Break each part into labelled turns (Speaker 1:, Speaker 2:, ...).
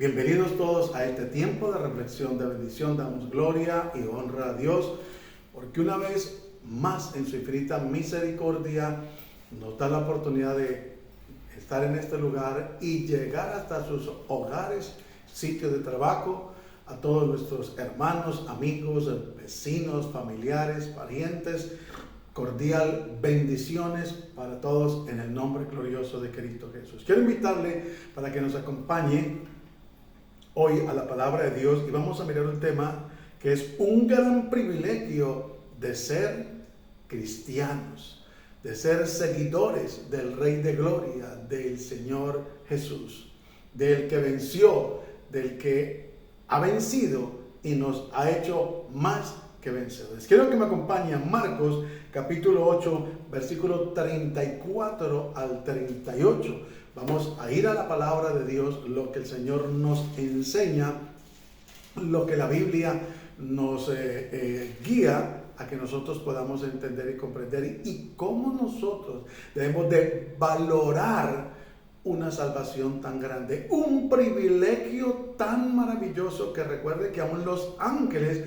Speaker 1: Bienvenidos todos a este tiempo de reflexión, de bendición. Damos gloria y honra a Dios, porque una vez más en su infinita misericordia nos da la oportunidad de estar en este lugar y llegar hasta sus hogares, sitios de trabajo, a todos nuestros hermanos, amigos, vecinos, familiares, parientes. Cordial bendiciones para todos en el nombre glorioso de Cristo Jesús. Quiero invitarle para que nos acompañe hoy a la palabra de Dios y vamos a mirar un tema que es un gran privilegio de ser cristianos, de ser seguidores del Rey de Gloria, del Señor Jesús, del que venció, del que ha vencido y nos ha hecho más que vencedores. Quiero que me acompañen Marcos capítulo 8, versículo 34 al 38. Vamos a ir a la palabra de Dios, lo que el Señor nos enseña, lo que la Biblia nos guía a que nosotros podamos entender y comprender y cómo nosotros debemos de valorar una salvación tan grande, un privilegio tan maravilloso que recuerde que aún los ángeles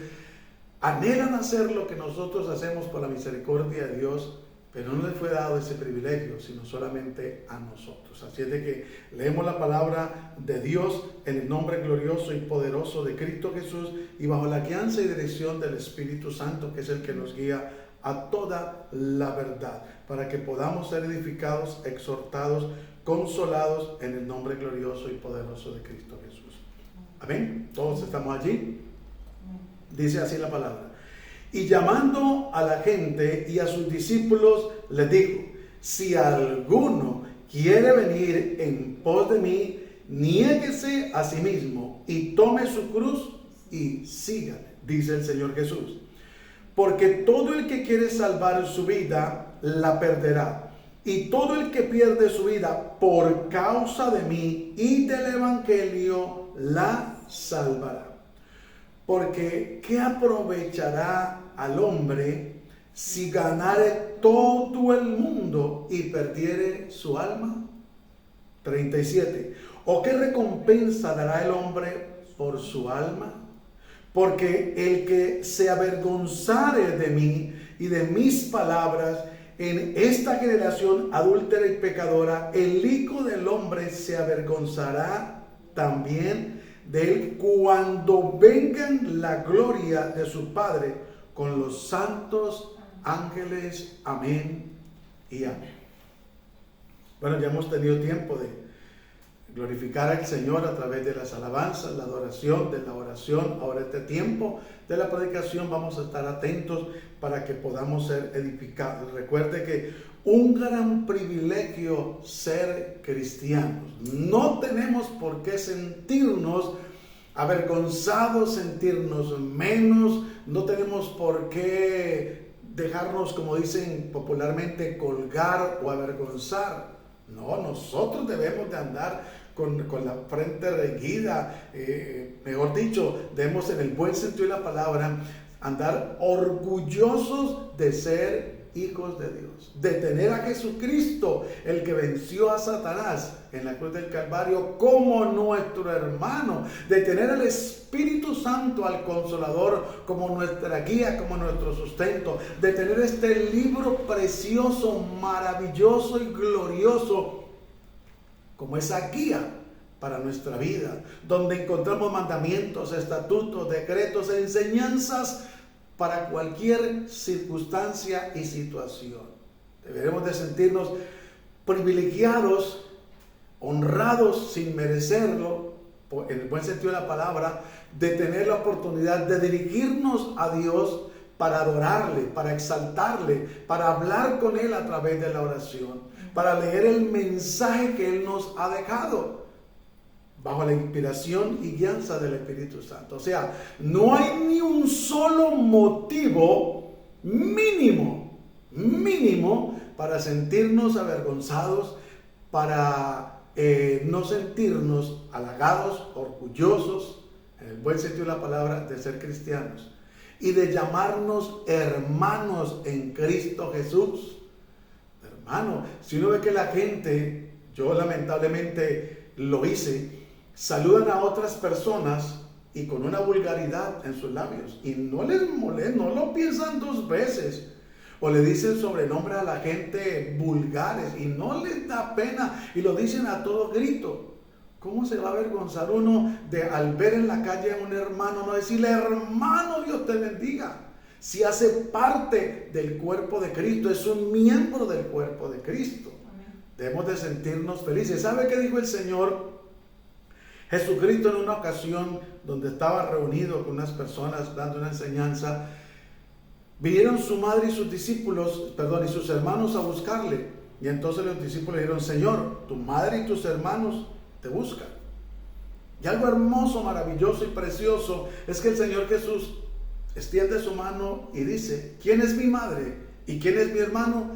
Speaker 1: anhelan hacer lo que nosotros hacemos por la misericordia de Dios, pero no les fue dado ese privilegio, sino solamente a nosotros. Así es de que leemos la palabra de Dios en el nombre glorioso y poderoso de Cristo Jesús y bajo la guianza y dirección del Espíritu Santo, que es el que nos guía a toda la verdad, para que podamos ser edificados, exhortados, consolados en el nombre glorioso y poderoso de Cristo Jesús. Amén. Todos estamos allí. Dice así la palabra. Y llamando a la gente y a sus discípulos, les dijo: si alguno quiere venir en pos de mí, niéguese a sí mismo y tome su cruz y sígame, dice el Señor Jesús. Porque todo el que quiere salvar su vida, la perderá. Y todo el que pierde su vida por causa de mí y del Evangelio, la salvará. Porque ¿qué aprovechará al hombre si ganare todo el mundo y perdiere su alma? 37. ¿O qué recompensa dará el hombre por su alma? Porque el que se avergonzare de mí y de mis palabras en esta generación adúltera y pecadora, el Hijo del Hombre se avergonzará también de él cuando vengan la gloria de su Padre con los santos ángeles. Amén y amén. Bueno, ya hemos tenido tiempo de glorificar al Señor a través de las alabanzas, la adoración, de la oración. Ahora este tiempo de la predicación vamos a estar atentos para que podamos ser edificados. Recuerde que un gran privilegio ser cristianos. No tenemos por qué sentirnos avergonzados, sentirnos menos. No tenemos por qué dejarnos, como dicen popularmente, colgar o avergonzar. No, nosotros debemos de andar con la frente erguida, mejor dicho, debemos en el buen sentido de la palabra andar orgullosos de ser hijos de Dios, de tener a Jesucristo, el que venció a Satanás en la cruz del Calvario, como nuestro hermano, de tener al Espíritu Santo, al Consolador, como nuestra guía, como nuestro sustento, de tener este libro precioso, maravilloso y glorioso como esa guía para nuestra vida, donde encontramos mandamientos, estatutos, decretos, enseñanzas para cualquier circunstancia y situación. Deberemos de sentirnos privilegiados, honrados sin merecerlo, en el buen sentido de la palabra, de tener la oportunidad de dirigirnos a Dios para adorarle, para exaltarle, para hablar con Él a través de la oración, para leer el mensaje que Él nos ha dejado, bajo la inspiración y guianza del Espíritu Santo. O sea, no hay ni un solo motivo mínimo para sentirnos avergonzados, para no sentirnos halagados, orgullosos, en el buen sentido de la palabra, de ser cristianos y de llamarnos hermanos en Cristo Jesús. Hermano, si uno ve que la gente, yo lamentablemente lo hice, saludan a otras personas y con una vulgaridad en sus labios, y no les molesta, no lo piensan dos veces, o le dicen sobrenombre a la gente vulgares y no les da pena y lo dicen a todo grito. ¿Cómo se va a avergonzar uno de al ver en la calle a un hermano no decirle: hermano, Dios te bendiga? Si hace parte del cuerpo de Cristo, es un miembro del cuerpo de Cristo. Debemos de sentirnos felices. ¿Sabe qué dijo el Señor Jesucristo en una ocasión donde estaba reunido con unas personas dando una enseñanza? Vinieron su madre y sus discípulos, y sus hermanos a buscarle. Y entonces los discípulos le dijeron: Señor, tu madre y tus hermanos te buscan. Y algo hermoso, maravilloso y precioso es que el Señor Jesús extiende su mano y dice: ¿quién es mi madre y quién es mi hermano?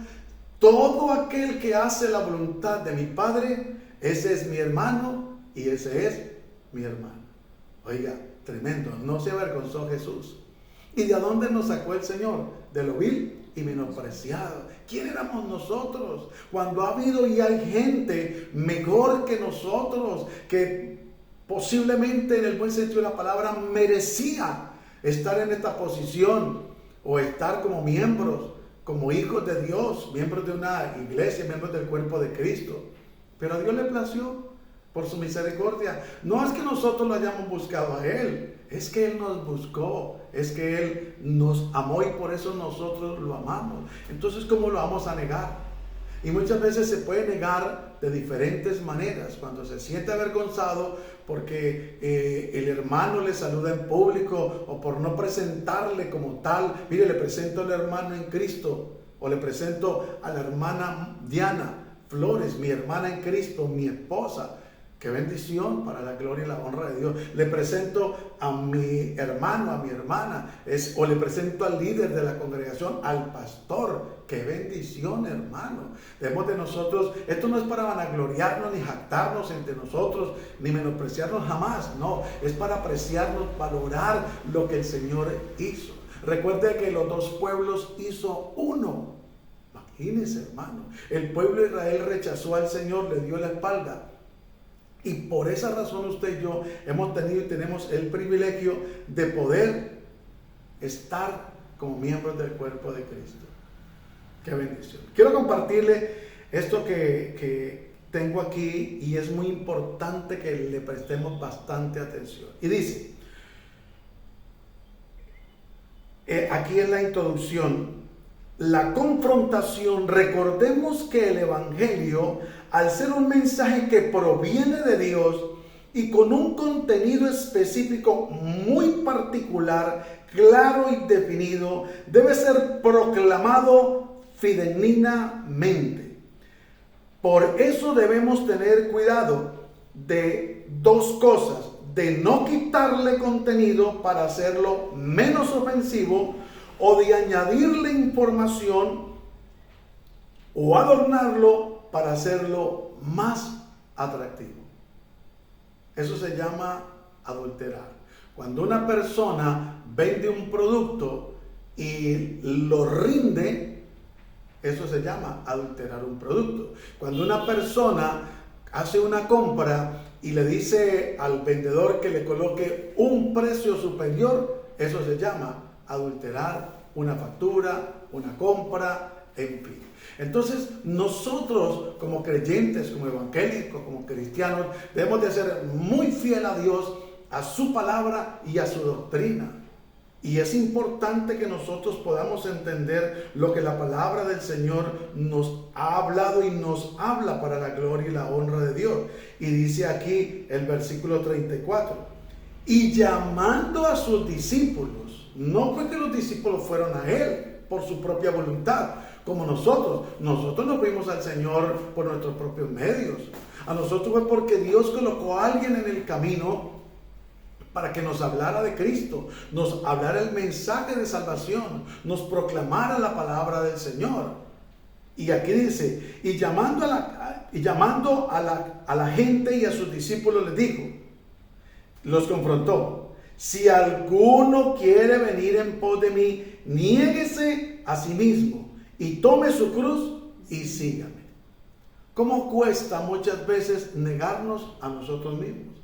Speaker 1: Todo aquel que hace la voluntad de mi Padre, ese es mi hermano y ese es mi hermano. Oiga, tremendo, no se avergonzó Jesús. ¿Y de dónde nos sacó el Señor? De lo vil y menospreciado. ¿Quién éramos nosotros? Cuando ha habido y hay gente mejor que nosotros, que posiblemente en el buen sentido de la palabra merecía estar en esta posición o estar como miembros, como hijos de Dios, miembros de una iglesia, miembros del cuerpo de Cristo. Pero a Dios le plació por su misericordia. No es que nosotros lo hayamos buscado a Él, es que Él nos buscó, es que Él nos amó y por eso nosotros lo amamos. Entonces, ¿cómo lo vamos a negar? Y muchas veces se puede negar de diferentes maneras. Cuando se siente avergonzado porque el hermano le saluda en público o por no presentarle como tal. Mire, le presento al hermano en Cristo, o le presento a la hermana Diana Flores, mi hermana en Cristo, mi esposa. Qué bendición, para la gloria y la honra de Dios. Le presento a mi hermano, a mi hermana, o le presento al líder de la congregación, al pastor. Qué bendición, hermano. Debemos de nosotros, esto no es para vanagloriarnos ni jactarnos entre nosotros, ni menospreciarnos jamás. No, es para apreciarnos, valorar lo que el Señor hizo. Recuerde que los dos pueblos hizo uno. Imagínese, hermano. El pueblo de Israel rechazó al Señor, le dio la espalda. Y por esa razón usted y yo hemos tenido y tenemos el privilegio de poder estar como miembros del cuerpo de Cristo. Qué bendición. Quiero compartirle esto que tengo aquí y es muy importante que le prestemos bastante atención. Y dice, aquí en la introducción, la confrontación. Recordemos que el Evangelio, al ser un mensaje que proviene de Dios y con un contenido específico muy particular, claro y definido, debe ser proclamado fidedignamente. Por eso debemos tener cuidado de dos cosas: de no quitarle contenido para hacerlo menos ofensivo, o de añadirle información o adornarlo para hacerlo más atractivo. Eso se llama adulterar. Cuando una persona vende un producto y lo rinde, eso se llama adulterar un producto. Cuando una persona hace una compra y le dice al vendedor que le coloque un precio superior, eso se llama adulterar una factura, una compra, en fin. Entonces, nosotros como creyentes, como evangélicos, como cristianos, debemos de ser muy fieles a Dios, a su palabra y a su doctrina. Y es importante que nosotros podamos entender lo que la palabra del Señor nos ha hablado y nos habla para la gloria y la honra de Dios. Y dice aquí el versículo 34, y llamando a sus discípulos. No fue que los discípulos fueron a Él por su propia voluntad, como nosotros. Nosotros no fuimos al Señor por nuestros propios medios. A nosotros fue porque Dios colocó a alguien en el camino para que nos hablara de Cristo, nos hablara el mensaje de salvación, nos proclamara la palabra del Señor. Y aquí dice, y llamando a la gente y a sus discípulos les dijo, los confrontó: si alguno quiere venir en pos de mí, niéguese a sí mismo y tome su cruz y sígame. ¿Cómo cuesta muchas veces negarnos a nosotros mismos?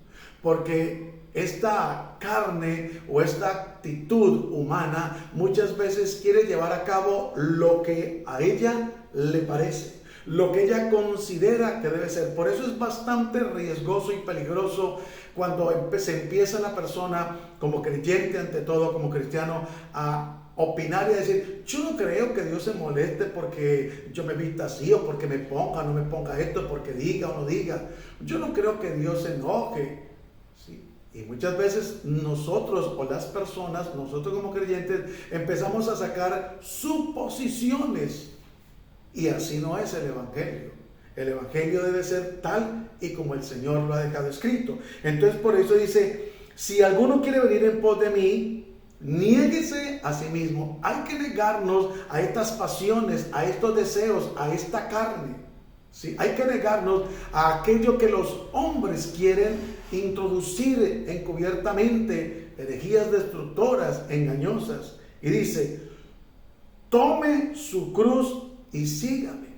Speaker 1: porque esta carne o esta actitud humana muchas veces quiere llevar a cabo lo que a ella le parece, lo que ella considera que debe ser. Por eso es bastante riesgoso y peligroso cuando se empieza la persona como creyente, ante todo como cristiano, a opinar y a decir: yo no creo que Dios se moleste porque yo me vista así, o porque me ponga o no me ponga esto, porque diga o no diga. Yo no creo que Dios se enoje. ¿Sí? Y muchas veces nosotros o las personas, nosotros como creyentes, empezamos a sacar suposiciones. Y así no es el Evangelio. El Evangelio debe ser tal y como el Señor lo ha dejado escrito. Entonces por eso dice: si alguno quiere venir en pos de mí, niéguese a sí mismo. Hay que negarnos a estas pasiones, a estos deseos, a esta carne. ¿Sí? Hay que negarnos a aquello que los hombres quieren introducir encubiertamente, herejías destructoras, engañosas. Y dice: tome su cruz y sígame.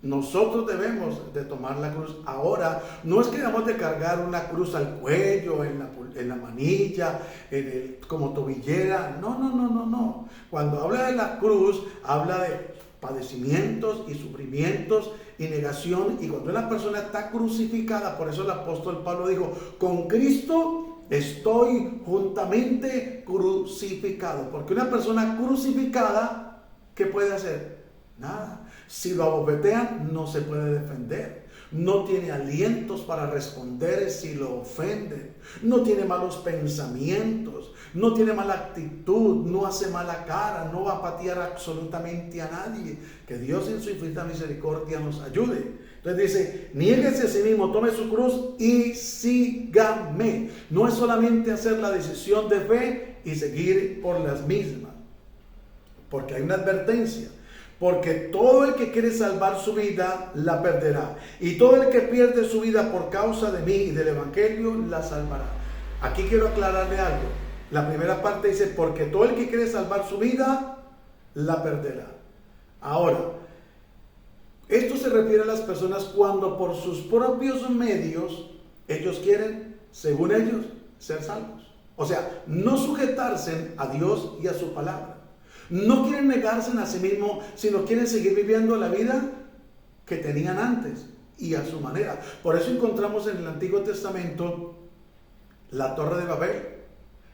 Speaker 1: Nosotros debemos de tomar la cruz. Ahora, no es que debamos de cargar una cruz al cuello, en la manilla, como tobillera. No. Cuando habla de la cruz, habla de padecimientos y sufrimientos y negación. Y cuando una persona está crucificada, por eso el apóstol Pablo dijo: con Cristo estoy juntamente crucificado. Porque una persona crucificada, ¿qué puede hacer? Nada. Si lo abofetean, no se puede defender. No tiene alientos para responder si lo ofenden. No tiene malos pensamientos. No tiene mala actitud. No hace mala cara. No va a patear absolutamente a nadie. Que Dios en su infinita misericordia nos ayude. Entonces dice: niéguese a sí mismo, tome su cruz y sígame. No es solamente hacer la decisión de fe y seguir por las mismas. Porque hay una advertencia. Porque todo el que quiere salvar su vida, la perderá. Y todo el que pierde su vida por causa de mí y del Evangelio, la salvará. Aquí quiero aclararle algo. La primera parte dice: porque todo el que quiere salvar su vida, la perderá. Ahora, esto se refiere a las personas cuando por sus propios medios, ellos quieren, según ellos, ser salvos. O sea, no sujetarse a Dios y a su palabra. No quieren negarse a sí mismos, sino quieren seguir viviendo la vida que tenían antes y a su manera. Por eso encontramos en el Antiguo Testamento la Torre de Babel,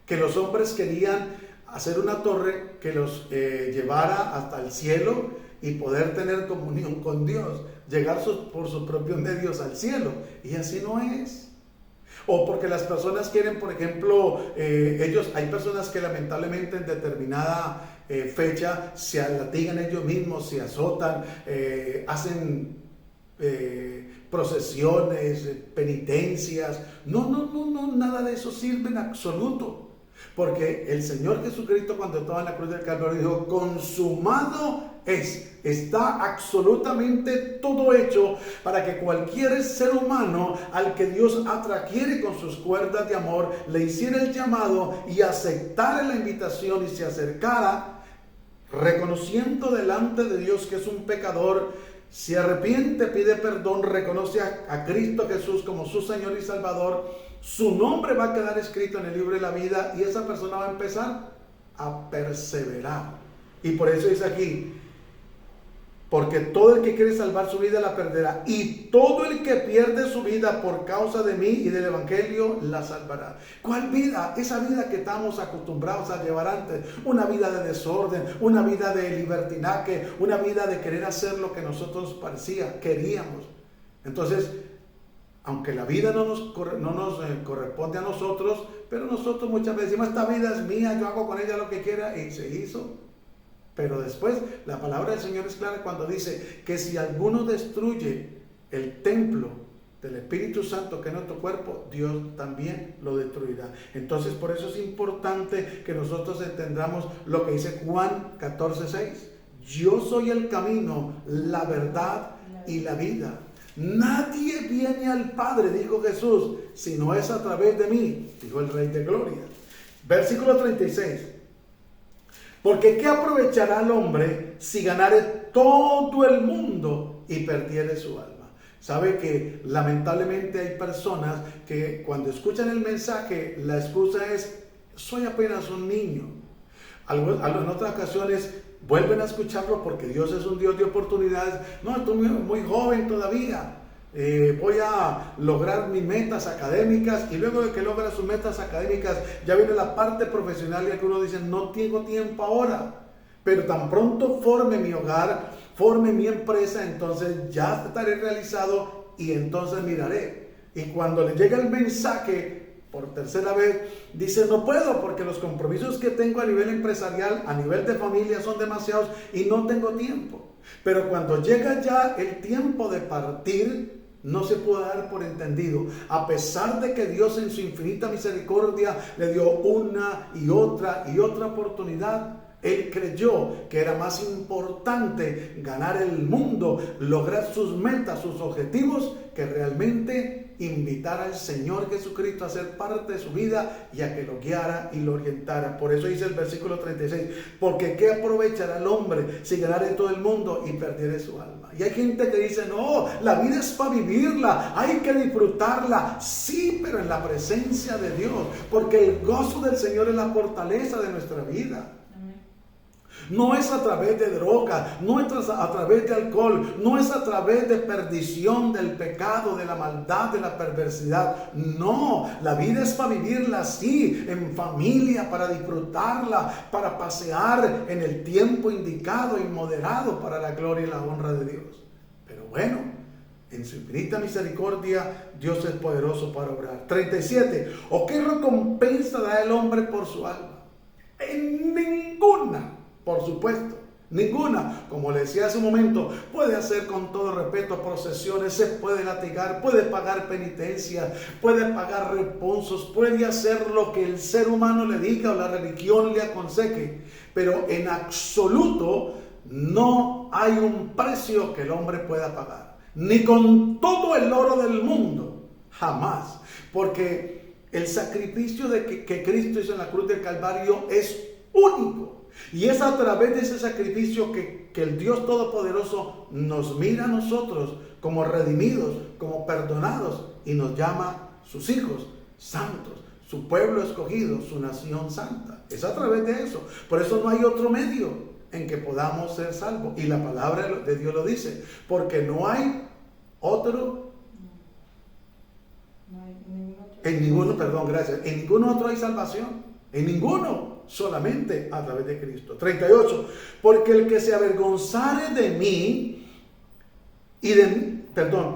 Speaker 1: que los hombres querían hacer una torre que los llevara hasta el cielo y poder tener comunión con Dios, llegar por sus propios medios al cielo. Y así no es. O porque las personas quieren, por ejemplo, hay personas que lamentablemente en determinada fecha se latigan ellos mismos, se azotan, hacen procesiones, penitencias. No, nada de eso sirve en absoluto. Porque el Señor Jesucristo, cuando estaba en la cruz del Calvario, dijo: consumado es. Está absolutamente todo hecho para que cualquier ser humano al que Dios atrajere con sus cuerdas de amor, le hiciera el llamado y aceptara la invitación y se acercara, reconociendo delante de Dios que es un pecador, se arrepiente, pide perdón, reconoce a Cristo Jesús como su Señor y Salvador. Su nombre va a quedar escrito en el libro de la vida y esa persona va a empezar a perseverar. Y por eso dice aquí: porque todo el que quiere salvar su vida la perderá, y todo el que pierde su vida por causa de mí y del Evangelio la salvará. ¿Cuál vida? Esa vida que estamos acostumbrados a llevar antes. Una vida de desorden, una vida de libertinaje, una vida de querer hacer lo que nosotros queríamos. Entonces, aunque la vida no nos corresponde a nosotros, pero nosotros muchas veces decimos: esta vida es mía, yo hago con ella lo que quiera, y se hizo. Pero después la palabra del Señor es clara cuando dice que si alguno destruye el templo del Espíritu Santo que es nuestro cuerpo, Dios también lo destruirá. Entonces por eso es importante que nosotros entendamos lo que dice Juan 14:6. Yo soy el camino, la verdad y la vida. Nadie viene al Padre, dijo Jesús, si no es a través de mí, dijo el Rey de Gloria. Versículo 36. Porque ¿qué aprovechará el hombre si ganare todo el mundo y perdiere su alma? Sabe que lamentablemente hay personas que cuando escuchan el mensaje, la excusa es, soy apenas un niño. En otras ocasiones vuelven a escucharlo porque Dios es un Dios de oportunidades. No, estoy muy joven todavía. Voy a lograr mis metas académicas, y luego de que logra sus metas académicas ya viene la parte profesional, y que uno dice, no tengo tiempo ahora, pero tan pronto forme mi hogar, forme mi empresa, entonces ya estaré realizado y entonces miraré. Y cuando le llega el mensaje por tercera vez, dice, no puedo porque los compromisos que tengo a nivel empresarial, a nivel de familia, son demasiados y no tengo tiempo. Pero cuando llega ya el tiempo de partir, no se puede dar por entendido, a pesar de que Dios en su infinita misericordia le dio una y otra oportunidad. Él creyó que era más importante ganar el mundo, lograr sus metas, sus objetivos, que realmente invitar al Señor Jesucristo a ser parte de su vida y a que lo guiara y lo orientara. Por eso dice el versículo 36, porque ¿qué aprovechará el hombre si ganare todo el mundo y perdiere su alma? Y hay gente que dice, no, la vida es para vivirla, hay que disfrutarla. Sí, pero en la presencia de Dios, porque el gozo del Señor es la fortaleza de nuestra vida. No es a través de droga, no es a través de alcohol, no es a través de perdición, del pecado, de la maldad, de la perversidad. No, la vida es para vivirla así, en familia, para disfrutarla, para pasear en el tiempo indicado y moderado para la gloria y la honra de Dios. Pero bueno, en su infinita misericordia, Dios es poderoso para obrar. 37. ¿O qué recompensa da el hombre por su alma? En ninguna. Por supuesto, ninguna. Como le decía hace un momento, puede hacer con todo respeto procesiones, se puede latigar, puede pagar penitencia, puede pagar responsos, puede hacer lo que el ser humano le diga o la religión le aconseje, pero en absoluto no hay un precio que el hombre pueda pagar, ni con todo el oro del mundo, jamás, porque el sacrificio que Cristo hizo en la cruz del Calvario es único. Y es a través de ese sacrificio que el Dios Todopoderoso nos mira a nosotros como redimidos, como perdonados, y nos llama sus hijos santos, su pueblo escogido, su nación santa. Es a través de eso. Por eso no hay otro medio en que podamos ser salvos. Y la palabra de Dios lo dice, porque no hay otro. En ninguno, perdón, gracias. En ningún otro hay salvación. En ninguno. Solamente a través de Cristo. 38. Porque el que se avergonzare de mí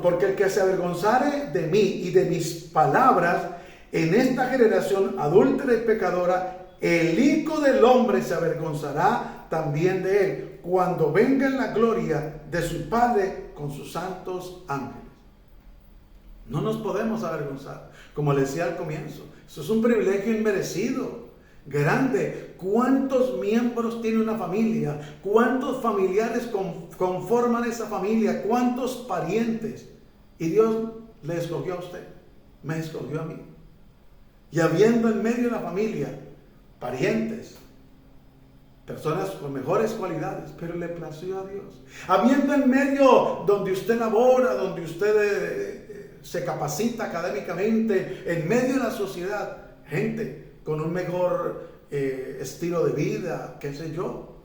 Speaker 1: porque el que se avergonzare de mí y de mis palabras en esta generación adúltera y pecadora, el Hijo del Hombre se avergonzará también de él cuando venga en la gloria de su Padre con sus santos ángeles. No nos podemos avergonzar, como le decía al comienzo. Eso es un privilegio inmerecido. Grande. ¿Cuántos miembros tiene una familia? ¿Cuántos familiares conforman esa familia? ¿Cuántos parientes? Y Dios le escogió a usted, me escogió a mí. Y habiendo en medio de la familia parientes, personas con mejores cualidades, pero le plació a Dios. Habiendo en medio donde usted labora, donde usted se capacita académicamente, en medio de la sociedad, gente con un mejor estilo de vida, qué sé yo,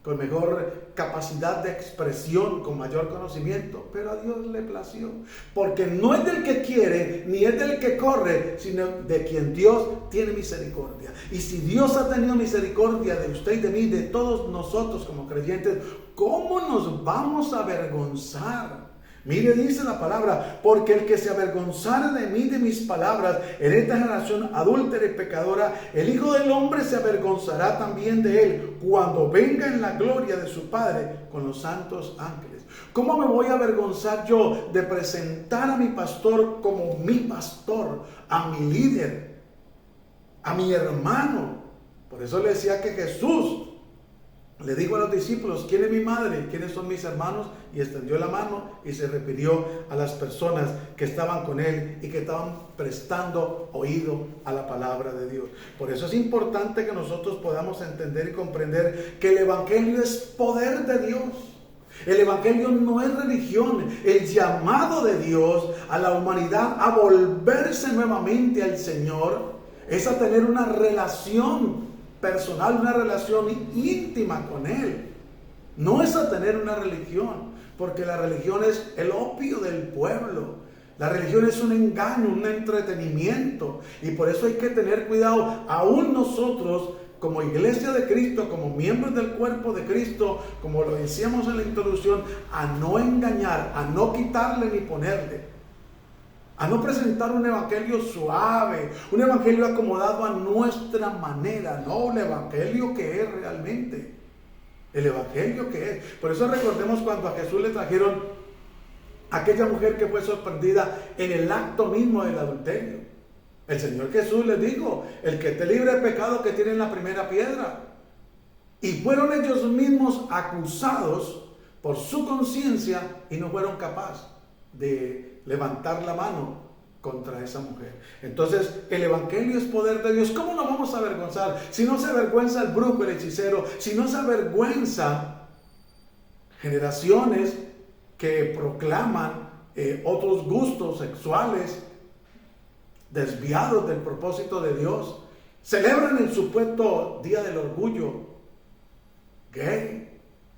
Speaker 1: con mejor capacidad de expresión, con mayor conocimiento, pero a Dios le plació, porque no es del que quiere, ni es del que corre, sino de quien Dios tiene misericordia. Y si Dios ha tenido misericordia de usted y de mí, de todos nosotros como creyentes, ¿cómo nos vamos a avergonzar? Mire, dice la palabra, porque el que se avergonzare de mí, de mis palabras, en esta generación adúltera y pecadora, el Hijo del Hombre se avergonzará también de él, cuando venga en la gloria de su Padre con los santos ángeles. ¿Cómo me voy a avergonzar yo de presentar a mi pastor como mi pastor, a mi líder, a mi hermano? Por eso le decía que Jesús le dijo a los discípulos, ¿quién es mi madre? ¿Quiénes son mis hermanos? Y extendió la mano y se refirió a las personas que estaban con él y que estaban prestando oído a la palabra de Dios. Por eso es importante que nosotros podamos entender y comprender que el Evangelio es poder de Dios. El Evangelio no es religión. El llamado de Dios a la humanidad a volverse nuevamente al Señor es a tener una relación personal, una relación íntima con Él. No es a tener una religión, porque la religión es el opio del pueblo. La religión es un engaño, un entretenimiento, y por eso hay que tener cuidado, aún nosotros como iglesia de Cristo, como miembros del cuerpo de Cristo, como lo decíamos en la introducción, a no engañar, a no quitarle ni ponerle, a no presentar un evangelio suave, un evangelio acomodado a nuestra manera, no un evangelio que es realmente, el evangelio que es. Por eso recordemos cuando a Jesús le trajeron a aquella mujer que fue sorprendida en el acto mismo del adulterio. El Señor Jesús les dijo: el que esté libre de pecado, que tiene la primera piedra. Y fueron ellos mismos acusados por su conciencia y no fueron capaces de levantar la mano contra esa mujer. Entonces, el evangelio es poder de Dios. ¿Cómo nos vamos a avergonzar? Si no se avergüenza el brujo, el hechicero, si no se avergüenza generaciones que proclaman otros gustos sexuales desviados del propósito de Dios, celebran el supuesto Día del Orgullo gay.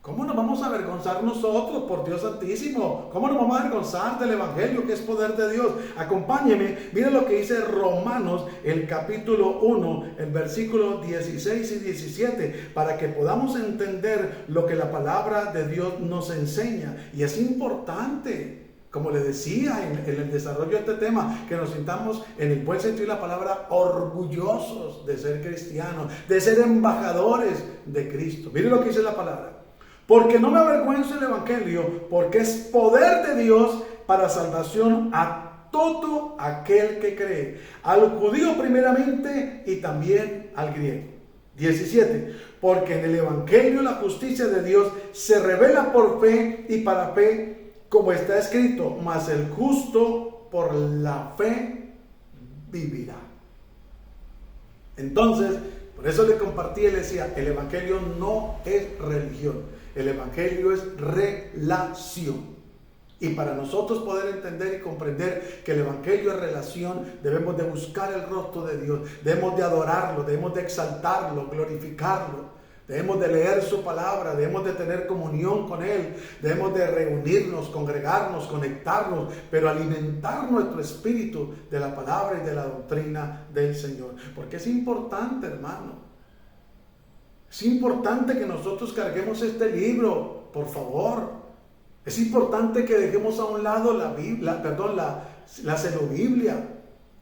Speaker 1: ¿Cómo nos vamos a avergonzar nosotros, por Dios Santísimo? ¿Cómo nos vamos a avergonzar del Evangelio, que es poder de Dios? Acompáñeme, miren lo que dice Romanos, el capítulo 1, el versículo 16 y 17, para que podamos entender lo que la palabra de Dios nos enseña. Y es importante, como le decía en el desarrollo de este tema, que nos sintamos en el buen sentido de la palabra orgullosos de ser cristianos, de ser embajadores de Cristo. Miren lo que dice la palabra: porque no me avergüenzo del Evangelio, porque es poder de Dios para salvación a todo aquel que cree, al judío primeramente y también al griego. 17. Porque en el Evangelio la justicia de Dios se revela por fe y para fe, como está escrito: mas el justo por la fe vivirá. Entonces, por eso le compartí y le decía: el Evangelio no es religión, el Evangelio es relación. Y para nosotros poder entender y comprender que el Evangelio es relación, debemos de buscar el rostro de Dios, debemos de adorarlo, debemos de exaltarlo, glorificarlo. Debemos de leer su palabra, debemos de tener comunión con Él, debemos de reunirnos, congregarnos, conectarnos, pero alimentar nuestro espíritu de la palabra y de la doctrina del Señor. Porque es importante, hermano. Es importante que nosotros carguemos este libro, por favor. Es importante que dejemos a un lado la celubiblia.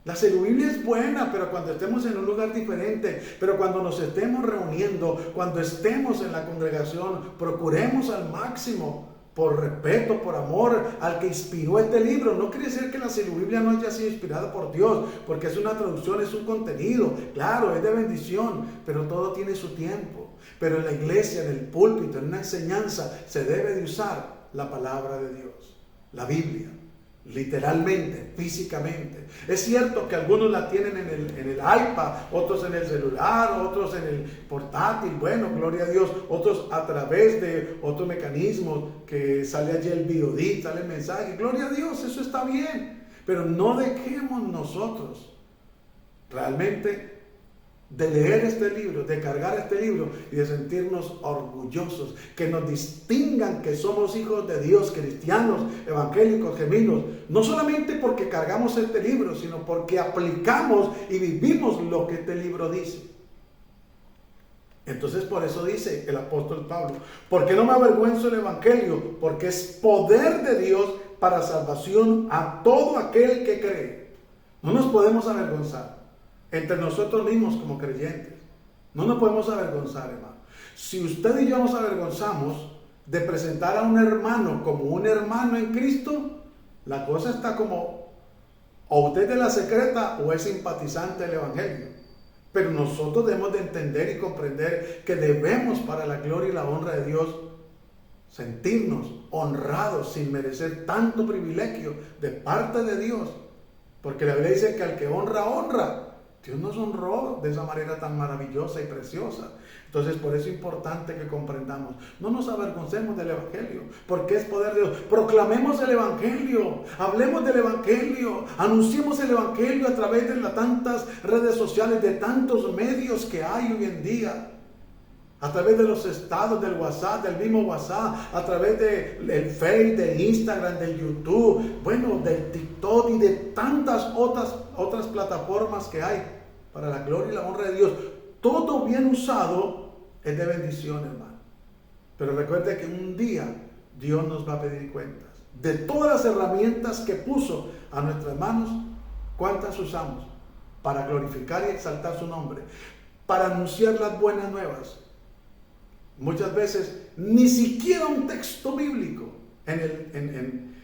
Speaker 1: La celubiblia es buena, pero cuando estemos en un lugar diferente, pero cuando nos estemos reuniendo, cuando estemos en la congregación, procuremos al máximo, por respeto, por amor al que inspiró este libro. No quiere decir que la celubiblia no haya sido inspirada por Dios, porque es una traducción, es un contenido, claro, es de bendición, pero todo tiene su tiempo. Pero en la iglesia, en el púlpito, en una enseñanza, se debe de usar la palabra de Dios, la Biblia. Literalmente, físicamente. Es cierto que algunos la tienen en el iPad, otros en el celular, otros en el portátil, bueno, gloria a Dios, otros a través de otros mecanismos que sale allí el VOD, sale el mensaje, gloria a Dios, eso está bien, pero no dejemos nosotros realmente de leer este libro, de cargar este libro y de sentirnos orgullosos, que nos distingan que somos hijos de Dios, cristianos, evangélicos, genuinos, no solamente porque cargamos este libro, sino porque aplicamos y vivimos lo que este libro dice. Entonces, por eso dice el apóstol Pablo: porque no me avergüenzo del Evangelio, porque es poder de Dios para salvación a todo aquel que cree. No nos podemos avergonzar entre nosotros mismos como creyentes. No nos podemos avergonzar, hermano. Si usted y yo nos avergonzamos de presentar a un hermano como un hermano en Cristo, la cosa está como: o usted es de la secreta o es simpatizante del Evangelio. Pero nosotros debemos de entender y comprender que debemos, para la gloria y la honra de Dios, sentirnos honrados sin merecer tanto privilegio de parte de Dios. Porque la Biblia dice que al que honra, honra. Dios nos honró de esa manera tan maravillosa y preciosa. Entonces, por eso es importante que comprendamos. No nos avergoncemos del Evangelio, porque es poder de Dios. Proclamemos el Evangelio, hablemos del Evangelio, anunciemos el Evangelio a través de las tantas redes sociales, de tantos medios que hay hoy en día. A través de los estados del WhatsApp, del mismo WhatsApp, a través del Facebook, de Instagram, de YouTube, bueno, del TikTok y de tantas otras plataformas que hay para la gloria y la honra de Dios. Todo bien usado es de bendición, hermano. Pero recuerde que un día Dios nos va a pedir cuentas. De todas las herramientas que puso a nuestras manos, ¿cuántas usamos? Para glorificar y exaltar su nombre, para anunciar las buenas nuevas. Muchas veces ni siquiera un texto bíblico en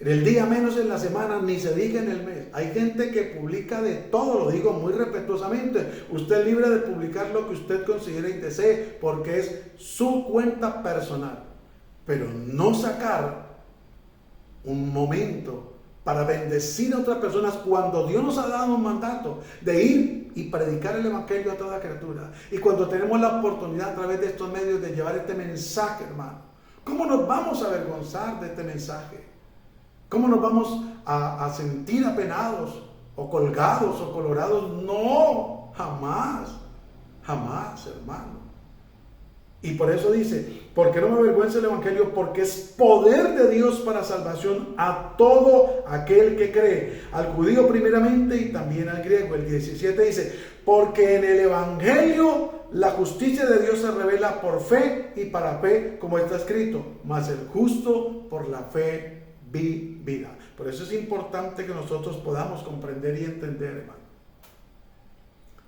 Speaker 1: el día, menos en la semana, ni se diga en el mes. Hay gente que publica de todo, lo digo muy respetuosamente. Usted es libre de publicar lo que usted considere y desee, porque es su cuenta personal. Pero no sacar un momento para bendecir a otras personas cuando Dios nos ha dado un mandato de ir y predicar el Evangelio a toda criatura. Y cuando tenemos la oportunidad a través de estos medios de llevar este mensaje, hermano, ¿cómo nos vamos a avergonzar de este mensaje? ¿Cómo nos vamos a sentir apenados o colgados o colorados? No, jamás, jamás, hermano. Y por eso dice, porque no me avergüenza el Evangelio, porque es poder de Dios para salvación a todo aquel que cree, al judío primeramente y también al griego. El 17 dice, porque en el Evangelio la justicia de Dios se revela por fe y para fe, como está escrito, mas el justo por la fe vi vida. Por eso es importante que nosotros podamos comprender y entender, hermano,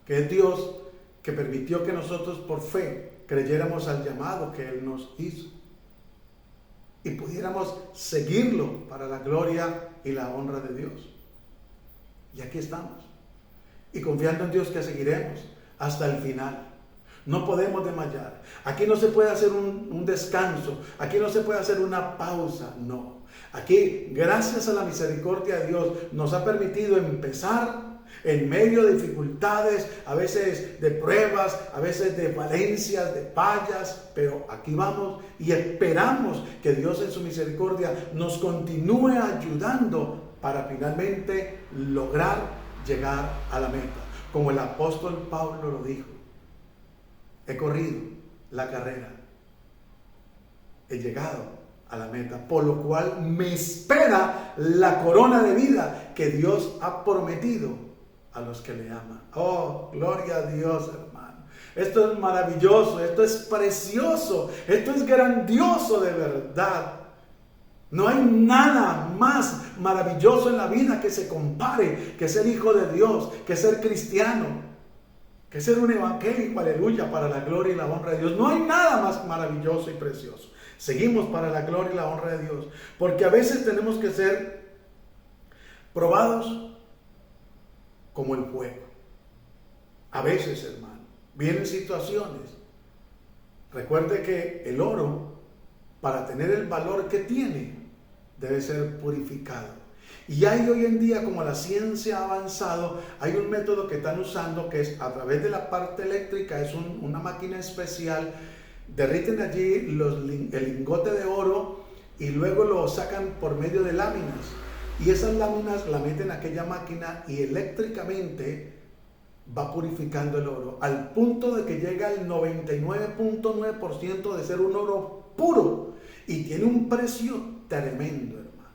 Speaker 1: que es Dios que permitió que nosotros por fe creyéramos al llamado que Él nos hizo y pudiéramos seguirlo para la gloria y la honra de Dios. Y aquí estamos. Y confiando en Dios que seguiremos hasta el final. No podemos desmayar. Aquí no se puede hacer un descanso. Aquí no se puede hacer una pausa. No. Aquí, gracias a la misericordia de Dios, nos ha permitido empezar en medio de dificultades, a veces de pruebas, a veces de falencias, de fallas, pero aquí vamos y esperamos que Dios en su misericordia nos continúe ayudando para finalmente lograr llegar a la meta. Como el apóstol Pablo lo dijo, he corrido la carrera, he llegado a la meta, por lo cual me espera la corona de vida que Dios ha prometido a los que le aman. Oh, gloria a Dios, hermano. Esto es maravilloso, esto es precioso, esto es grandioso de verdad. No hay nada más maravilloso en la vida que se compare, que ser hijo de Dios, que ser cristiano, que ser un evangélico, aleluya, para la gloria y la honra de Dios. No hay nada más maravilloso y precioso. Seguimos para la gloria y la honra de Dios, porque a veces tenemos que ser probados como el fuego. A veces, hermano, vienen situaciones. Recuerde que el oro, para tener el valor que tiene, debe ser purificado. Y hay hoy en día, como la ciencia ha avanzado, hay un método que están usando que es a través de la parte eléctrica, es una máquina especial, derriten allí el lingote de oro y luego lo sacan por medio de láminas. Y esas láminas la meten en aquella máquina y eléctricamente va purificando el oro al punto de que llega al 99.9% de ser un oro puro y tiene un precio tremendo, hermano,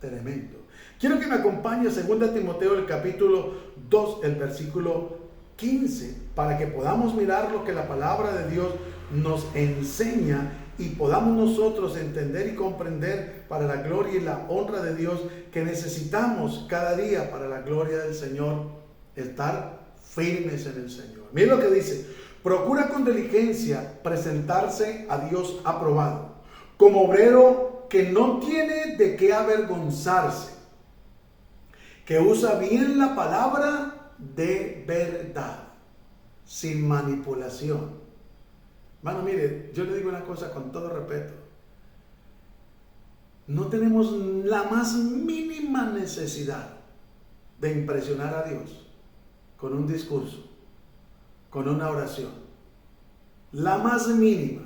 Speaker 1: tremendo. Quiero que me acompañe a 2 Timoteo el capítulo 2, el versículo 15, para que podamos mirar lo que la palabra de Dios nos enseña y podamos nosotros entender y comprender para la gloria y la honra de Dios que necesitamos cada día para la gloria del Señor, estar firmes en el Señor. Miren lo que dice: procura con diligencia presentarse a Dios aprobado, como obrero que no tiene de qué avergonzarse, que usa bien la palabra de verdad, sin manipulación. Hermano, mire, yo le digo una cosa con todo respeto. No tenemos la más mínima necesidad de impresionar a Dios con un discurso, con una oración, la más mínima.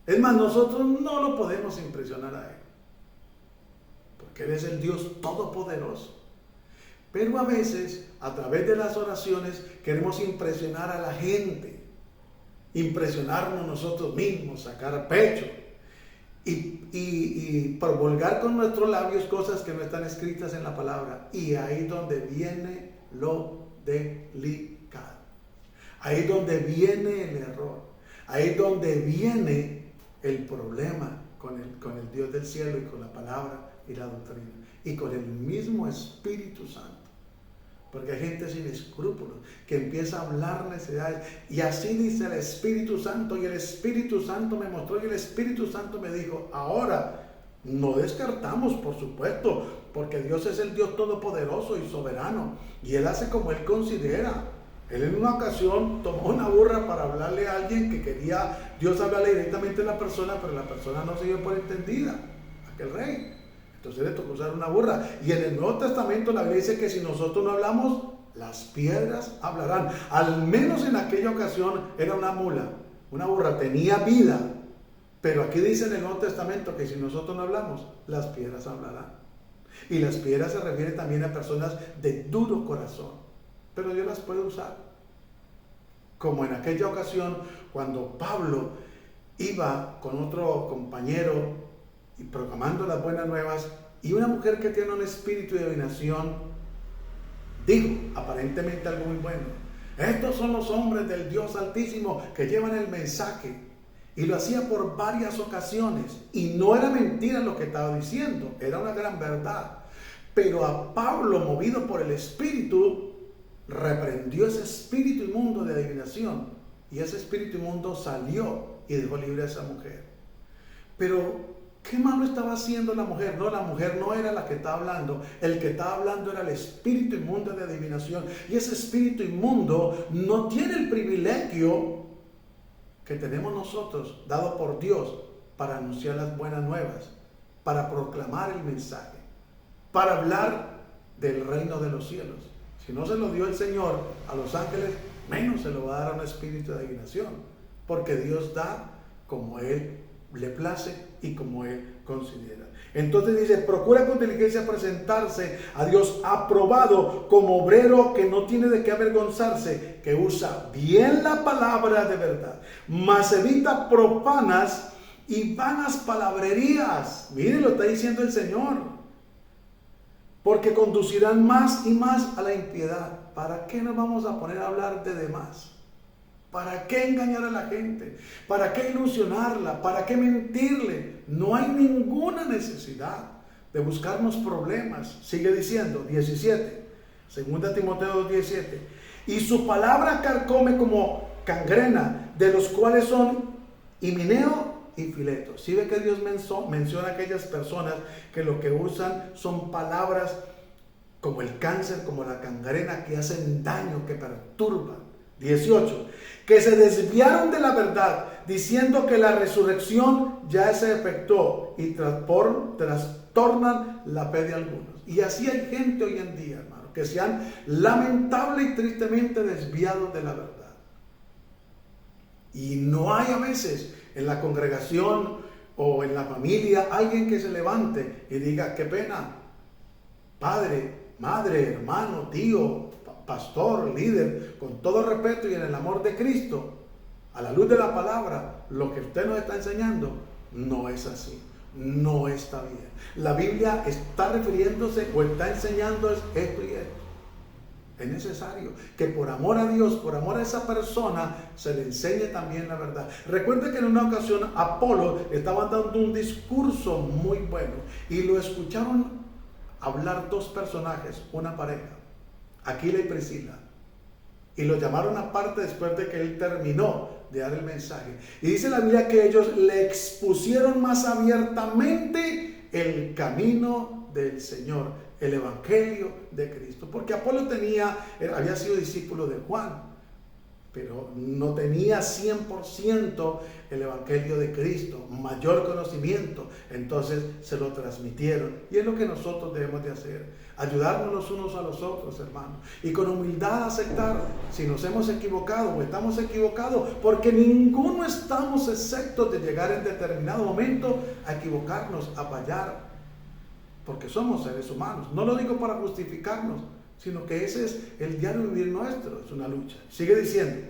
Speaker 1: Es más, nosotros no lo podemos impresionar a Él, porque Él es el Dios todopoderoso. Pero a veces, a través de las oraciones, queremos impresionar a la gente, impresionarnos nosotros mismos, sacar pecho y promulgar con nuestros labios cosas que no están escritas en la palabra. Y ahí donde viene lo delicado, ahí donde viene el error, ahí donde viene el problema con el Dios del cielo y con la palabra y la doctrina y con el mismo Espíritu Santo. Porque hay gente sin escrúpulos que empieza a hablar necesidades, y así dice el Espíritu Santo, y el Espíritu Santo me mostró, y el Espíritu Santo me dijo. Ahora, no descartamos, por supuesto, porque Dios es el Dios todopoderoso y soberano, y Él hace como Él considera. Él en una ocasión tomó una burra para hablarle a alguien que quería Dios hablarle directamente a la persona, pero la persona no se dio por entendida, aquel rey. Entonces le tocó usar una burra. Y en el Nuevo Testamento la Biblia dice que si nosotros no hablamos, las piedras hablarán. Al menos en aquella ocasión era una mula, una burra, tenía vida. Pero aquí dice en el Nuevo Testamento que si nosotros no hablamos, las piedras hablarán. Y las piedras se refieren también a personas de duro corazón. Pero Dios las puede usar. Como en aquella ocasión cuando Pablo iba con otro compañero y proclamando las buenas nuevas, y una mujer que tiene un espíritu de adivinación dijo aparentemente algo muy bueno: estos son los hombres del Dios Altísimo que llevan el mensaje. Y lo hacía por varias ocasiones, y no era mentira lo que estaba diciendo, era una gran verdad. Pero a Pablo, movido por el Espíritu, reprendió ese espíritu inmundo de adivinación, y ese espíritu inmundo salió y dejó libre a esa mujer. Pero ¿qué malo estaba haciendo la mujer? No, la mujer no era la que estaba hablando. El que estaba hablando era el espíritu inmundo de adivinación. Y ese espíritu inmundo no tiene el privilegio que tenemos nosotros, dado por Dios, para anunciar las buenas nuevas, para proclamar el mensaje, para hablar del reino de los cielos. Si no se lo dio el Señor a los ángeles, menos se lo va a dar a un espíritu de adivinación, porque Dios da como Él le place y como Él considera. Entonces dice: procura con diligencia presentarse a Dios aprobado, como obrero que no tiene de qué avergonzarse, que usa bien la palabra de verdad, mas evita profanas y vanas palabrerías. Miren, lo está diciendo el Señor. Porque conducirán más y más a la impiedad. ¿Para qué nos vamos a poner a hablar de demás? ¿Para qué engañar a la gente? ¿Para qué ilusionarla? ¿Para qué mentirle? No hay ninguna necesidad de buscarnos problemas. Sigue diciendo, 17, 2 Timoteo 2:17. Y su palabra carcome como gangrena, de los cuales son Himeneo y Fileto. Si ve que Dios menciona a aquellas personas que lo que usan son palabras como el cáncer, como la gangrena, que hacen daño, que perturban. 18, que se desviaron de la verdad, diciendo que la resurrección ya se efectuó, y trastornan la fe de algunos. Y así hay gente hoy en día, hermano, que se han lamentable y tristemente desviado de la verdad. Y no hay a veces en la congregación o en la familia alguien que se levante y diga: qué pena, padre, madre, hermano, tío, pastor, líder, con todo respeto y en el amor de Cristo, a la luz de la palabra, lo que usted nos está enseñando no es así, no está bien. La Biblia está refiriéndose o está enseñando esto y esto. Es necesario que por amor a Dios, por amor a esa persona, se le enseñe también la verdad. Recuerde que en una ocasión Apolo estaba dando un discurso muy bueno y lo escucharon hablar dos personajes, una pareja, Aquila y Priscila, y lo llamaron aparte después de que él terminó de dar el mensaje. Y dice la Biblia que ellos le expusieron más abiertamente el camino del Señor, el evangelio de Cristo, porque Apolo había sido discípulo de Juan, pero no tenía 100% el Evangelio de Cristo, mayor conocimiento. Entonces se lo transmitieron. Y es lo que nosotros debemos de hacer, ayudarnos los unos a los otros, hermanos, y con humildad aceptar si nos hemos equivocado o estamos equivocados, porque ninguno estamos exceptos de llegar en determinado momento a equivocarnos, a fallar, porque somos seres humanos. No lo digo para justificarnos, sino que ese es el diario vivir nuestro, es una lucha. Sigue diciendo: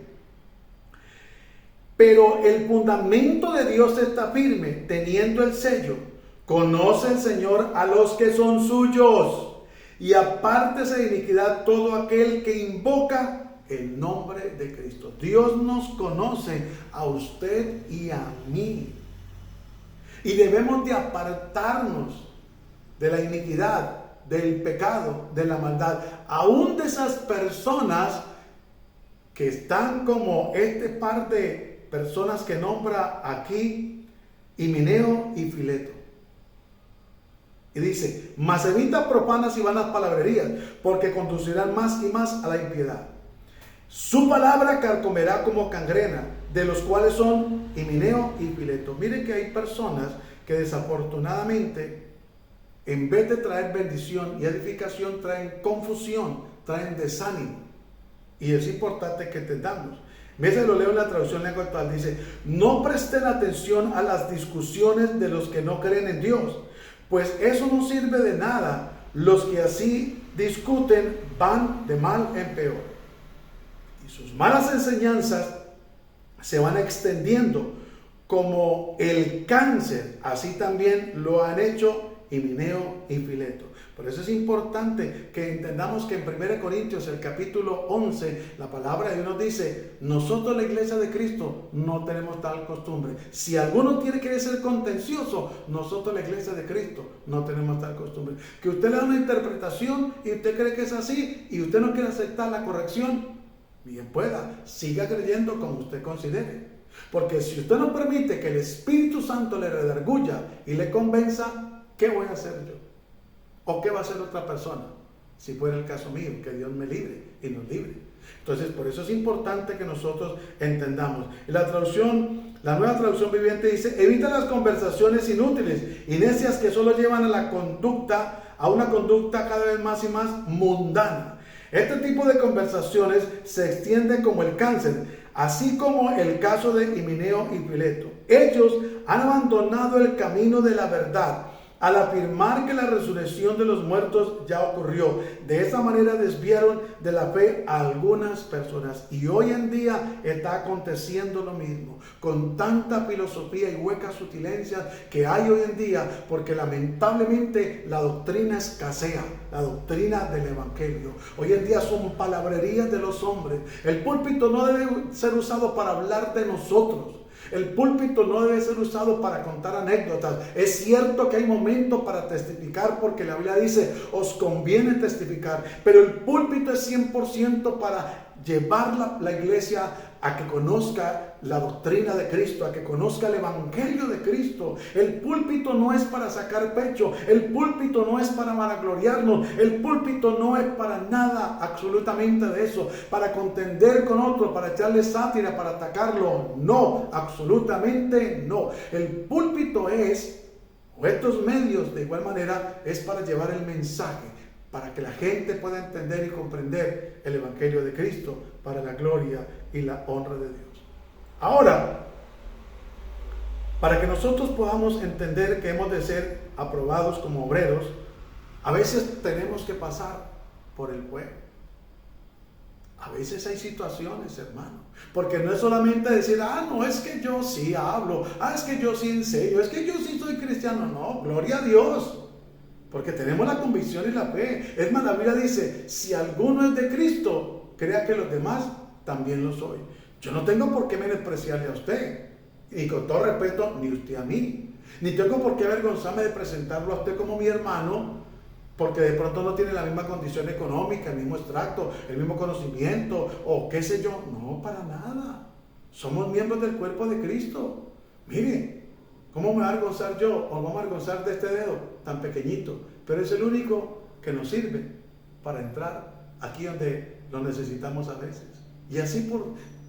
Speaker 1: pero el fundamento de Dios está firme, teniendo el sello. Conoce el Señor a los que son suyos, y apártese de iniquidad todo aquel que invoca el nombre de Cristo. Dios nos conoce a usted y a mí, y debemos de apartarnos de la iniquidad, del pecado, de la maldad, aún de esas personas que están como este par de personas que nombra aquí, Himeneo y Fileto. Y dice: mas evita profanas y vanas palabrerías, porque conducirán más y más a la impiedad. Su palabra carcomerá como cangrena, de los cuales son Himeneo y Fileto. Miren que hay personas que desafortunadamente, en vez de traer bendición y edificación, traen confusión, traen desánimo. Y es importante que entendamos. Mira, lo leo en la traducción lengua actual. Dice: no presten atención a las discusiones de los que no creen en Dios, pues eso no sirve de nada. Los que así discuten van de mal en peor, y sus malas enseñanzas se van extendiendo como el cáncer. Así también lo han hecho Himeneo y Fileto. Por eso es importante que entendamos que en 1 Corintios, el capítulo 11, la palabra de Dios nos dice: nosotros, la iglesia de Cristo, no tenemos tal costumbre. Si alguno quiere ser contencioso, nosotros, la iglesia de Cristo, no tenemos tal costumbre. Que usted le da una interpretación y usted cree que es así y usted no quiere aceptar la corrección, bien pueda, siga creyendo como usted considere. Porque si usted no permite que el Espíritu Santo le redarguya y le convenza, ¿qué voy a hacer yo? ¿O qué va a hacer otra persona? Si fuera el caso mío, que Dios me libre y nos libre. Entonces, por eso es importante que nosotros entendamos. Y la nueva traducción viviente dice: evita las conversaciones inútiles y necias que solo llevan a una conducta cada vez más y más mundana. Este tipo de conversaciones se extienden como el cáncer, así como el caso de Himeneo y Fileto. Ellos han abandonado el camino de la verdad al afirmar que la resurrección de los muertos ya ocurrió. De esa manera desviaron de la fe a algunas personas. Y hoy en día está aconteciendo lo mismo, con tanta filosofía y huecas sutilencias que hay hoy en día, porque lamentablemente la doctrina escasea, la doctrina del Evangelio. Hoy en día son palabrerías de los hombres. El púlpito no debe ser usado para hablar de nosotros. El púlpito no debe ser usado para contar anécdotas. Es cierto que hay momentos para testificar, porque la Biblia dice: os conviene testificar. Pero el púlpito es 100% para llevar la iglesia a que conozca la doctrina de Cristo, a que conozca el Evangelio de Cristo. El púlpito no es para sacar pecho, el púlpito no es para vanagloriarnos, el púlpito no es para nada, absolutamente de eso, para contender con otros, para echarle sátira, para atacarlo. No, absolutamente no. El púlpito o estos medios de igual manera, es para llevar el mensaje, para que la gente pueda entender y comprender el Evangelio de Cristo, para la gloria y la honra de Dios. Ahora, para que nosotros podamos entender que hemos de ser aprobados como obreros, a veces tenemos que pasar por el fuego. A veces hay situaciones, hermano, porque no es solamente decir: no, es que yo sí hablo, es que yo sí enseño, es que yo sí soy cristiano. No, gloria a Dios, porque tenemos la convicción y la fe. Es más, la Biblia dice: si alguno es de Cristo, crea que los demás también lo soy. Yo no tengo por qué menospreciarle a usted, y con todo respeto, ni usted a mí. Ni tengo por qué avergonzarme de presentarlo a usted como mi hermano, porque de pronto no tiene la misma condición económica, el mismo extracto, el mismo conocimiento, o qué sé yo. No, para nada. Somos miembros del cuerpo de Cristo. Mire, ¿cómo me va a avergonzar yo, o vamos a avergonzar de este dedo tan pequeñito? Pero es el único que nos sirve para entrar aquí donde lo necesitamos a veces. Y así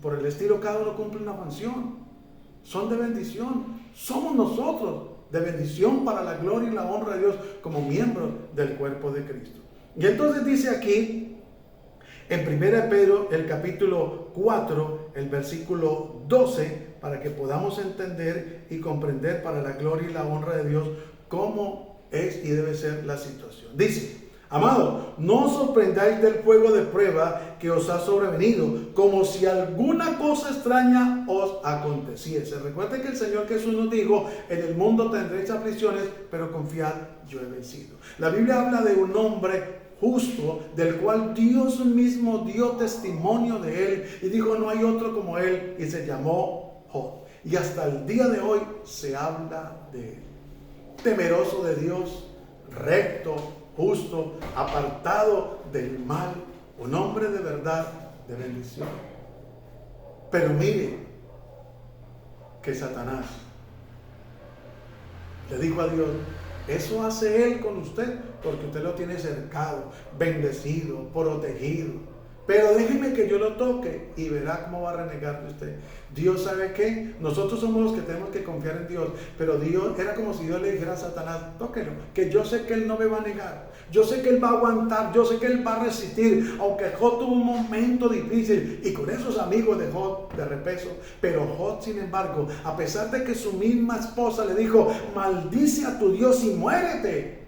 Speaker 1: por el estilo, cada uno cumple una función. Son de bendición. Somos nosotros de bendición para la gloria y la honra de Dios como miembros del cuerpo de Cristo. Y entonces dice aquí, en 1 Pedro, el capítulo 4, el versículo 12, para que podamos entender y comprender para la gloria y la honra de Dios cómo es y debe ser la situación. Dice: amado, no os sorprendáis del fuego de prueba que os ha sobrevenido, como si alguna cosa extraña os aconteciese. Recuerden que el Señor Jesús nos dijo: en el mundo tendréis aflicciones, pero confiad, yo he vencido. La Biblia habla de un hombre justo, del cual Dios mismo dio testimonio de él y dijo: no hay otro como él, y se llamó Job. Y hasta el día de hoy se habla de él. Temeroso de Dios, recto, justo, apartado del mal, un hombre de verdad, de bendición. Pero mire que Satanás le dijo a Dios: eso hace él con usted porque usted lo tiene cercado, bendecido, protegido. Pero déjeme que yo lo toque y verá cómo va a renegar de usted. Dios, ¿sabe qué? Nosotros somos los que tenemos que confiar en Dios. Pero Dios, era como si Dios le dijera a Satanás: tóquelo, que yo sé que él no me va a negar. Yo sé que él va a aguantar, yo sé que él va a resistir. Aunque Job tuvo un momento difícil y con esos amigos de Job de repeso. Pero Job, sin embargo, a pesar de que su misma esposa le dijo: maldice a tu Dios y muérete,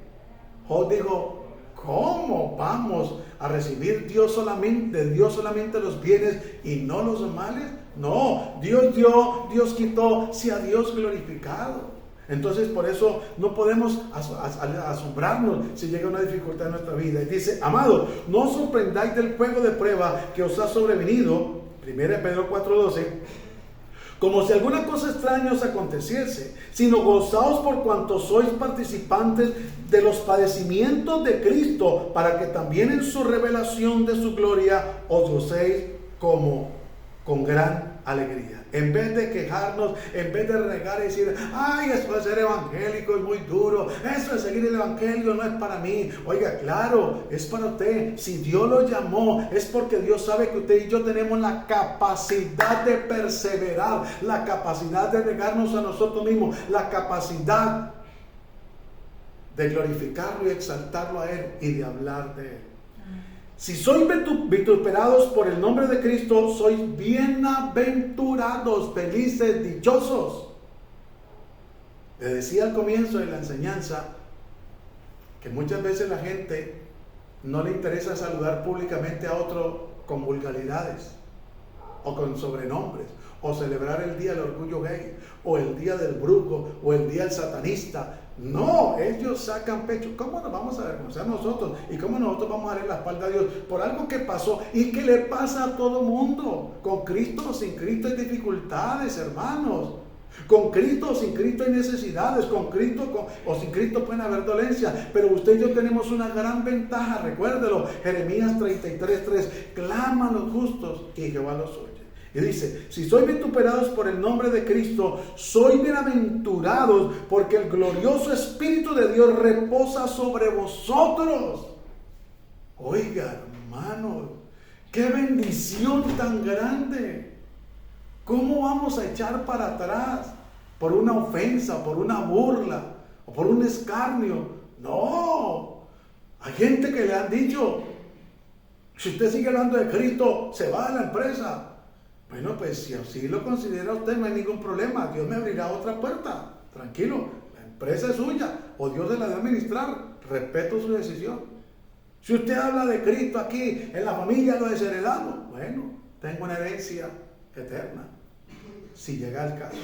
Speaker 1: Job dijo: ¿cómo vamos a recibir de Dios solamente los bienes y no los males? No, Dios dio, Dios quitó, sea Dios glorificado. Entonces, por eso no podemos asombrarnos si llega una dificultad en nuestra vida. Y dice: amado, no os sorprendáis del fuego de prueba que os ha sobrevenido, 1 Pedro 4:12, como si alguna cosa extraña os aconteciese, sino gozaos por cuanto sois participantes de los padecimientos de Cristo, para que también en su revelación de su gloria os gocéis como con gran alegría. En vez de quejarnos, en vez de renegar y decir: ay, eso de ser evangélico es muy duro, eso de seguir el evangelio no es para mí. Oiga, claro, es para usted. Si Dios lo llamó, es porque Dios sabe que usted y yo tenemos la capacidad de perseverar, la capacidad de negarnos a nosotros mismos, la capacidad de glorificarlo y exaltarlo a Él y de hablar de Él. Si sois vituperados por el nombre de Cristo, sois bienaventurados, felices, dichosos. Le decía al comienzo de la enseñanza que muchas veces la gente no le interesa saludar públicamente a otro con vulgaridades o con sobrenombres, o celebrar el día del orgullo gay, o el día del brujo, o el día del satanista. No, ellos sacan pecho. ¿Cómo nos vamos a reconocer nosotros? ¿Y cómo nosotros vamos a darle la espalda a Dios por algo que pasó y que le pasa a todo mundo? Con Cristo o sin Cristo hay dificultades, hermanos. Con Cristo o sin Cristo hay necesidades. Con Cristo o sin Cristo pueden haber dolencias. Pero usted y yo tenemos una gran ventaja. Recuérdelo, Jeremías 33:3. Claman los justos y Jehová los oye. Y dice: si sois vituperados por el nombre de Cristo, sois bienaventurados, porque el glorioso Espíritu de Dios reposa sobre vosotros. Oiga, hermanos, qué bendición tan grande. ¿Cómo vamos a echar para atrás por una ofensa, por una burla o por un escarnio? No. Hay gente que le han dicho: si usted sigue hablando de Cristo, se va de la empresa. Bueno, pues si así lo considera usted, no hay ningún problema. Dios me abrirá otra puerta. Tranquilo, la empresa es suya, o Dios se la debe administrar. Respeto su decisión. Si usted habla de Cristo aquí, en la familia lo desheredamos, bueno, tengo una herencia eterna, si llega el caso.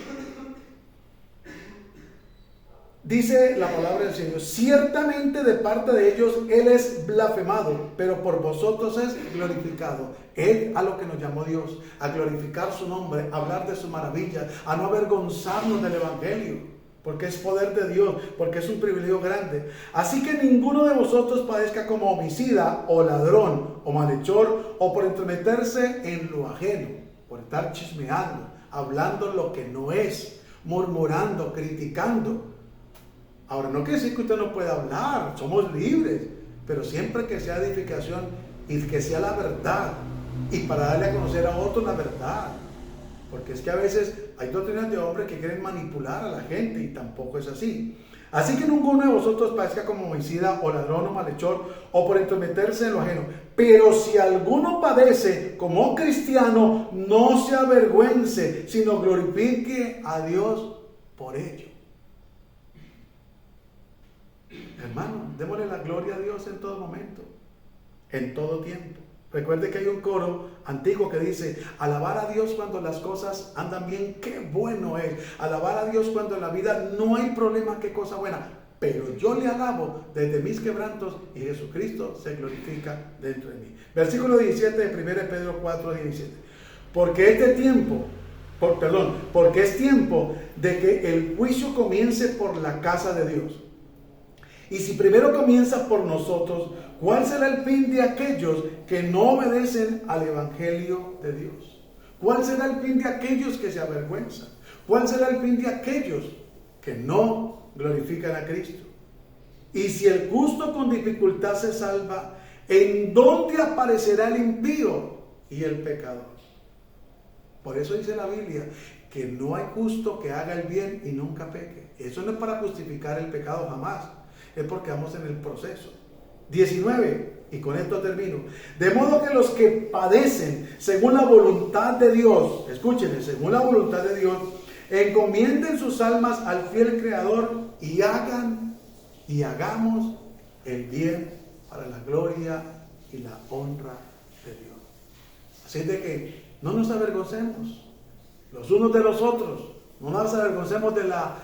Speaker 1: Dice la palabra del Señor: ciertamente de parte de ellos Él es blasfemado, pero por vosotros es glorificado. Él, a lo que nos llamó Dios, a glorificar su nombre, a hablar de su maravilla, a no avergonzarnos del evangelio, porque es poder de Dios, porque es un privilegio grande. Así que ninguno de vosotros padezca como homicida, o ladrón, o malhechor, o por entrometerse en lo ajeno, por estar chismeando, hablando lo que no es, murmurando, criticando. Ahora, no quiere decir que usted no pueda hablar, somos libres, pero siempre que sea edificación y que sea la verdad. y para darle a conocer a otros la verdad. Porque es que a veces hay doctrinas de hombres que quieren manipular a la gente y tampoco es así. Así que ninguno de vosotros parezca como homicida o ladrón o malhechor o por entrometerse en lo ajeno. Pero si alguno padece como cristiano, no se avergüence, sino glorifique a Dios por ello. Hermano, démosle la gloria a Dios en todo momento, en todo tiempo. Recuerde que hay un coro antiguo que dice: alabar a Dios cuando las cosas andan bien, qué bueno es. Alabar a Dios cuando en la vida no hay problema, qué cosa buena. Pero yo le alabo desde mis quebrantos y Jesucristo se glorifica dentro de mí. Versículo 17 de 1 Pedro 4, 17. Porque es tiempo de que el juicio comience por la casa de Dios. Y si primero comienza por nosotros, ¿cuál será el fin de aquellos que no obedecen al Evangelio de Dios? ¿Cuál será el fin de aquellos que se avergüenzan? ¿Cuál será el fin de aquellos que no glorifican a Cristo? Y si el justo con dificultad se salva, ¿en dónde aparecerá el impío y el pecador? Por eso dice la Biblia que no hay justo que haga el bien y nunca peque. Eso no es para justificar el pecado jamás. Es porque vamos en el proceso. 19, y con esto termino. De modo que los que padecen según la voluntad de Dios, escúchenme, según la voluntad de Dios, encomienden sus almas al fiel Creador y hagamos el bien para la gloria y la honra de Dios. Así de que no nos avergoncemos los unos de los otros, no nos avergoncemos de la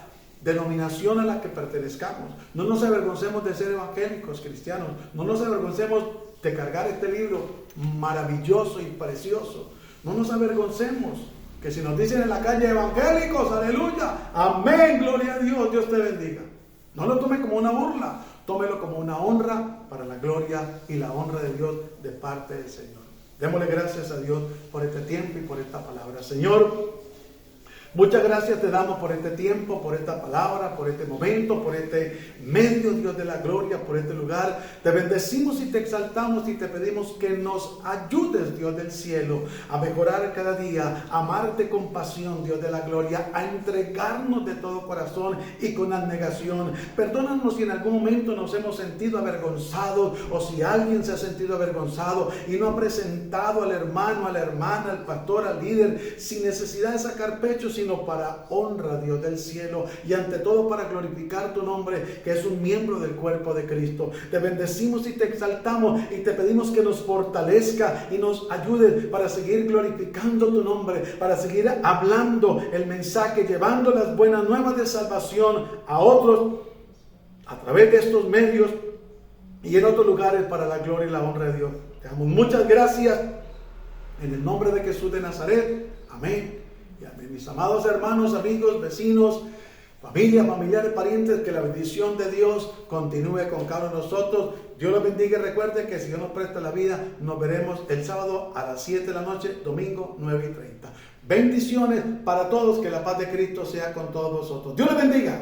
Speaker 1: denominación a la que pertenezcamos, no nos avergoncemos de ser evangélicos cristianos, no nos avergoncemos de cargar este libro maravilloso y precioso, no nos avergoncemos que si nos dicen en la calle evangélicos, aleluya, amén, gloria a Dios, Dios te bendiga. No lo tome como una burla, tómelo como una honra para la gloria y la honra de Dios de parte del Señor. Démosle gracias a Dios por este tiempo y por esta palabra. Señor, muchas gracias te damos por este tiempo, por esta palabra, por este momento, por este medio, Dios de la gloria, por este lugar. Te bendecimos y te exaltamos y te pedimos que nos ayudes, Dios del cielo, a mejorar cada día, a amarte con pasión, Dios de la gloria, a entregarnos de todo corazón y con abnegación. Perdónanos si en algún momento nos hemos sentido avergonzados o si alguien se ha sentido avergonzado y no ha presentado al hermano, a la hermana, al pastor, al líder, sin necesidad de sacar pecho, sino para honra, Dios del cielo, y ante todo para glorificar tu nombre, que es un miembro del cuerpo de Cristo. Te bendecimos y te exaltamos y te pedimos que nos fortalezca y nos ayude para seguir glorificando tu nombre, para seguir hablando el mensaje, llevando las buenas nuevas de salvación a otros a través de estos medios y en otros lugares para la gloria y la honra de Dios. Te damos muchas gracias en el nombre de Jesús de Nazaret. Amén. Y amén. Mis amados hermanos, amigos, vecinos, familia, familiares, parientes, que la bendición de Dios continúe con cada uno de nosotros. Dios los bendiga y recuerden que si Dios nos presta la vida, nos veremos el sábado a las 7 de la noche, domingo 9:30. Bendiciones para todos, que la paz de Cristo sea con todos vosotros. Dios les bendiga.